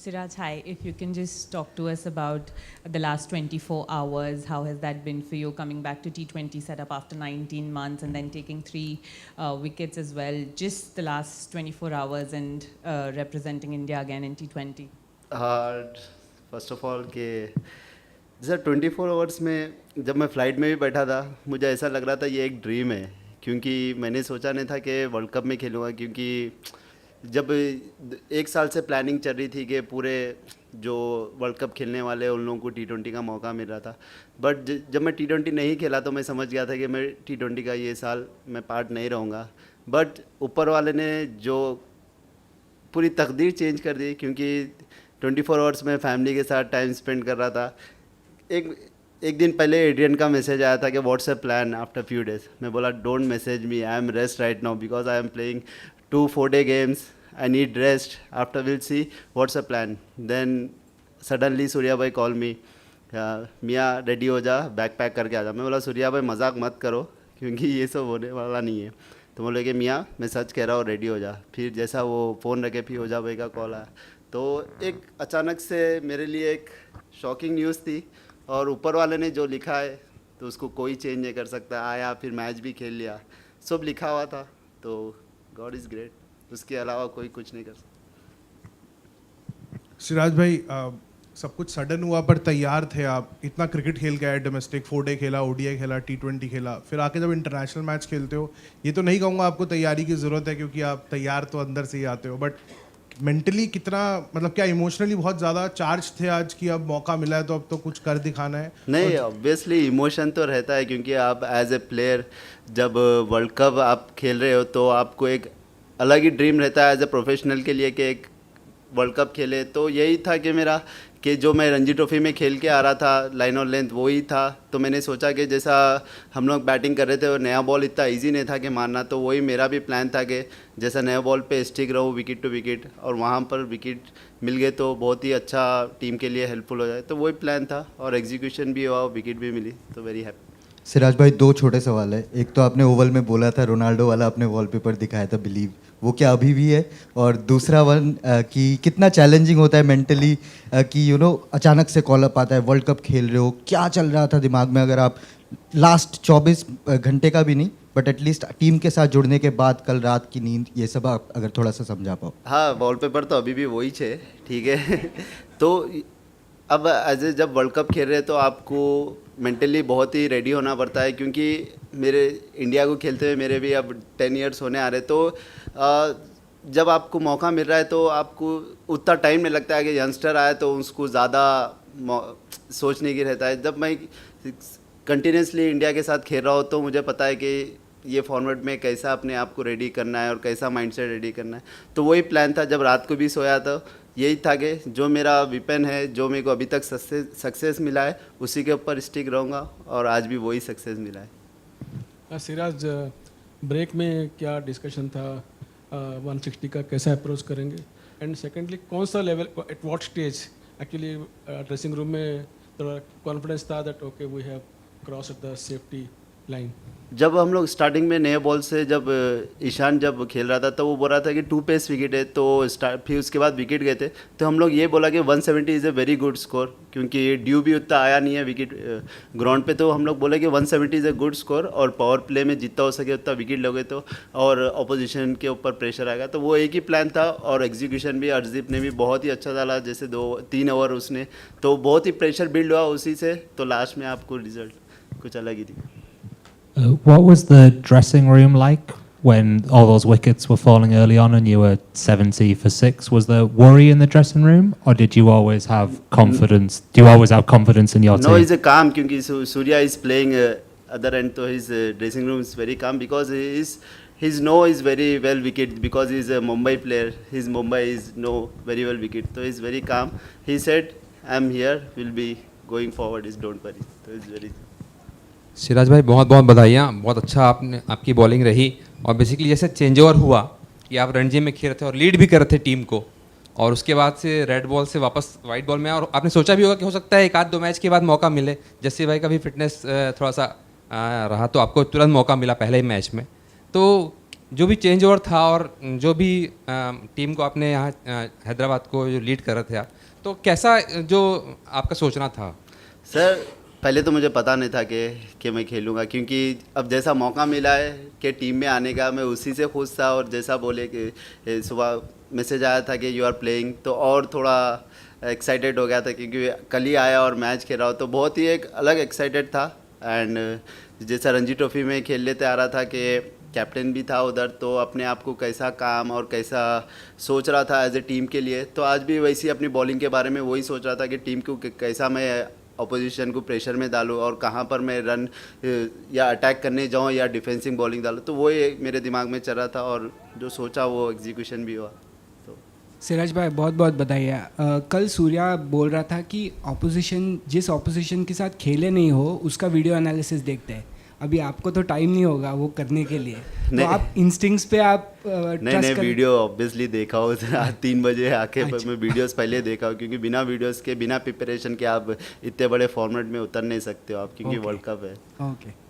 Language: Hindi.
Siraj, hi. If you can just talk to us about the last 24 hours, how has that been for you coming back to T20 setup after 19 months and then taking 3 wickets as well? Just the last 24 hours and representing India again in T20. First of all कि जैसे 24 आवर्स में जब मैं फ़्लाइट में भी बैठा था मुझे ऐसा लग रहा था ये एक ड्रीम है, क्योंकि मैंने सोचा नहीं था कि वर्ल्ड कप में खेलूँगा, क्योंकि जब 1 साल से प्लानिंग चल रही थी कि पूरे जो वर्ल्ड कप खेलने वाले उन लोगों को T20 का मौका मिल रहा था। बट जब मैं T20 नहीं खेला तो मैं समझ गया था कि मैं T20 का ये साल मैं पार्ट नहीं रहूँगा। बट ऊपर वाले ने जो पूरी तकदीर चेंज कर दी, क्योंकि 24 आवर्स में फैमिली के साथ टाइम स्पेंड कर रहा था। एक दिन पहले एड्रियन का मैसेज आया था कि WhatsApp plan after few days. मैं बोला don't message me, I am rest right now because I am playing 2 4-day games, I need rest, after will see WhatsApp plan. Then suddenly Surya भाई कॉल मी, मियाँ रेडी हो जा, बैग पैक करके आ जा। मैं बोला सूर्या भाई मजाक मत करो, क्योंकि ये सब होने वाला नहीं है। तो बोले कि मियाँ मैं सच कह रहा हूँ, रेडी हो जा। फिर जैसा वो फ़ोन रखे फिर ओझा भाई का कॉल आया, तो एक अचानक से मेरे लिए एक शॉकिंग न्यूज़ थी। और ऊपर वाले ने जो लिखा है तो उसको कोई चेंज नहीं कर सकता। आया फिर मैच भी खेल लिया, सब लिखा हुआ था, तो गॉड इज़ ग्रेट, उसके अलावा कोई कुछ नहीं कर सकता। सिराज भाई, सब कुछ सडन हुआ पर तैयार थे आप। इतना क्रिकेट खेल के आए, डोमेस्टिक 4-day खेला, ODI खेला, T20 खेला, फिर आके जब इंटरनेशनल मैच खेलते हो, ये तो नहीं कहूँगा आपको तैयारी की ज़रूरत है क्योंकि आप तैयार तो अंदर से ही आते हो, बट मेंटली कितना, मतलब क्या इमोशनली बहुत ज़्यादा चार्ज थे आज कि अब मौका मिला है तो अब तो कुछ कर दिखाना है? नहीं, ऑब्वियसली इमोशन तो रहता है, क्योंकि आप एज ए प्लेयर जब वर्ल्ड कप आप खेल रहे हो तो आपको एक अलग ही ड्रीम रहता है एज ए प्रोफेशनल के लिए कि एक वर्ल्ड कप खेले। तो यही था कि मेरा कि जो मैं रणजी ट्रॉफी में खेल के आ रहा था लाइन और लेंथ वही था। तो मैंने सोचा कि जैसा हम लोग बैटिंग कर रहे थे और नया बॉल इतना इजी नहीं था कि मारना, तो वही मेरा भी प्लान था कि जैसा नया बॉल पे स्टिक रहूँ विकेट टू विकेट, और वहाँ पर विकेट मिल गए तो बहुत ही अच्छा टीम के लिए हेल्पफुल हो जाए। तो वही प्लान था और एग्जीक्यूशन भी हुआ, विकेट भी मिली, तो वेरी हैप्पी। सिराज भाई, 2 छोटे सवाल है। एक तो आपने ओवल में बोला था रोनाल्डो वाला आपने वॉलपेपर दिखाया था बिलीव, वो क्या अभी भी है? और दूसरा वन कि कितना चैलेंजिंग होता है मेंटली कि अचानक से कॉल अप आता है, वर्ल्ड कप खेल रहे हो, क्या चल रहा था दिमाग में? अगर आप लास्ट 24 घंटे का भी नहीं बट एटलीस्ट टीम के साथ जुड़ने के बाद कल रात की नींद, ये सब आप अगर थोड़ा सा समझा पाओ। हाँ, वॉलपेपर तो अभी भी वही है, ठीक है। तो अब एज ए जब वर्ल्ड कप खेल रहे हैं तो आपको मेंटली बहुत ही रेडी होना पड़ता है, क्योंकि मेरे इंडिया को खेलते हुए मेरे भी अब 10 years होने आ रहे। तो जब आपको मौका मिल रहा है तो आपको उतना टाइम नहीं लगता है कि यंगस्टर आए तो उसको ज़्यादा सोचने की रहता है। जब मैं कंटिन्यूसली इंडिया के साथ खेल रहा हूँ तो मुझे पता है कि ये फॉर्मेट में कैसा अपने आप को रेडी करना है और कैसा माइंडसेट रेडी करना है। तो वही प्लान था। जब रात को भी सोया तो यही था कि जो मेरा विपन है, जो मेरे को अभी तक सक्सेस मिला है, उसी के ऊपर स्टिक रहूँगा, और आज भी वही सक्सेस मिला है। सिराज, ब्रेक में क्या डिस्कशन था 160 का, कैसा अप्रोच करेंगे? एंड सेकेंडली, कौन सा level, at what stage actually dressing room में थोड़ा कॉन्फिडेंस था that okay we have cross the safety line? जब हम लोग स्टार्टिंग में नए बॉल से जब ईशान जब खेल रहा था तो वो बोल रहा था कि 2 पेस विकेट है, तो फिर उसके बाद विकेट गए थे, तो हम लोग ये बोला कि 170 is a very good score, क्योंकि ड्यू भी उतना आया नहीं है विकेट ग्राउंड पे। तो हम लोग बोले कि 170 इज़ ए गुड स्कोर, और पावर प्ले में जितना हो सके उतना विकेट लोगे तो और अपोजिशन के ऊपर प्रेशर आएगा। तो वो एक ही प्लान था, और एग्जीक्यूशन भी अर्शदीप ने भी बहुत ही अच्छा डाला, जैसे 2-3 ओवर उसने, तो बहुत ही प्रेशर बिल्ड हुआ उसी से, तो लास्ट में आपको रिजल्ट कुछ अलग ही थी। What was the dressing room like when all those wickets were falling early on and you were 70 for 6? Was there worry in the dressing room, or did you always have confidence? Do you always have confidence in your team? No, he's a calm, क्योंकि Surya is playing other end, so his dressing room is very calm because his know is very well wicket, because he's a Mumbai player. His Mumbai is know very well wicket, so he's very calm. He said, "I'm here. We'll be going forward. Is don't worry." So it's very. Siraj भाई, बहुत बहुत बधाइयाँ, बहुत अच्छा आपकी बॉलिंग रही। और बेसिकली जैसे चेंज ओवर हुआ कि आप रणजी में खेल रहे थे और लीड भी कर रहे थे टीम को, और उसके बाद से रेड बॉल से वापस वाइट बॉल में, और आपने सोचा भी होगा कि हो सकता है 1-2 मैच के बाद मौका मिले, जस्सी भाई का भी फिटनेस थोड़ा सा रहा तो आपको तुरंत मौका मिला पहले ही मैच में। तो जो भी चेंज ओवर था और जो भी टीम को आपने यहाँ हैदराबाद को जो लीड कर रहे थे आप, तो कैसा जो आपका सोचना था? सर पहले तो मुझे पता नहीं था कि मैं खेलूँगा, क्योंकि अब जैसा मौका मिला है कि टीम में आने का, मैं उसी से खुश था। और जैसा बोले कि सुबह मैसेज आया था कि यू आर प्लेइंग, तो और थोड़ा एक्साइटेड हो गया था, क्योंकि कल ही आया और मैच खेल रहा हूँ, तो बहुत ही एक अलग एक्साइटेड था। एंड जैसा रणजी ट्रॉफी में खेल लेते आ रहा था कि कैप्टन भी था उधर, तो अपने आप को कैसा काम और कैसा सोच रहा था एज ए टीम के लिए, तो आज भी वैसी अपनी बॉलिंग के बारे में वही सोच रहा था कि टीम को कैसा मैं अपोजिशन को प्रेशर में डालूँ और कहाँ पर मैं रन या अटैक करने जाऊँ या डिफेंसिंग बॉलिंग डालूँ, तो वो मेरे दिमाग में चल रहा था और जो सोचा वो एग्जीक्यूशन भी हुआ। तो सिराज भाई बहुत बहुत बधाई है। कल सूर्या बोल रहा था कि जिस ऑपोजिशन के साथ खेले नहीं हो उसका वीडियो एनालिसिस देखते हैं। अभी आपको तो टाइम नहीं होगा वो करने के लिए, तो नहीं। आप इंस्टिंक्ट्स पे आप नहीं वीडियो ऑब्वियसली देखा हो। आज 3 बजे आके मैं वीडियोस पहले देखा हूँ, क्योंकि बिना वीडियोस के बिना प्रिपरेशन के आप इतने बड़े फॉर्मेट में उतर नहीं सकते हो आप, क्योंकि वर्ल्ड कप है। ओके।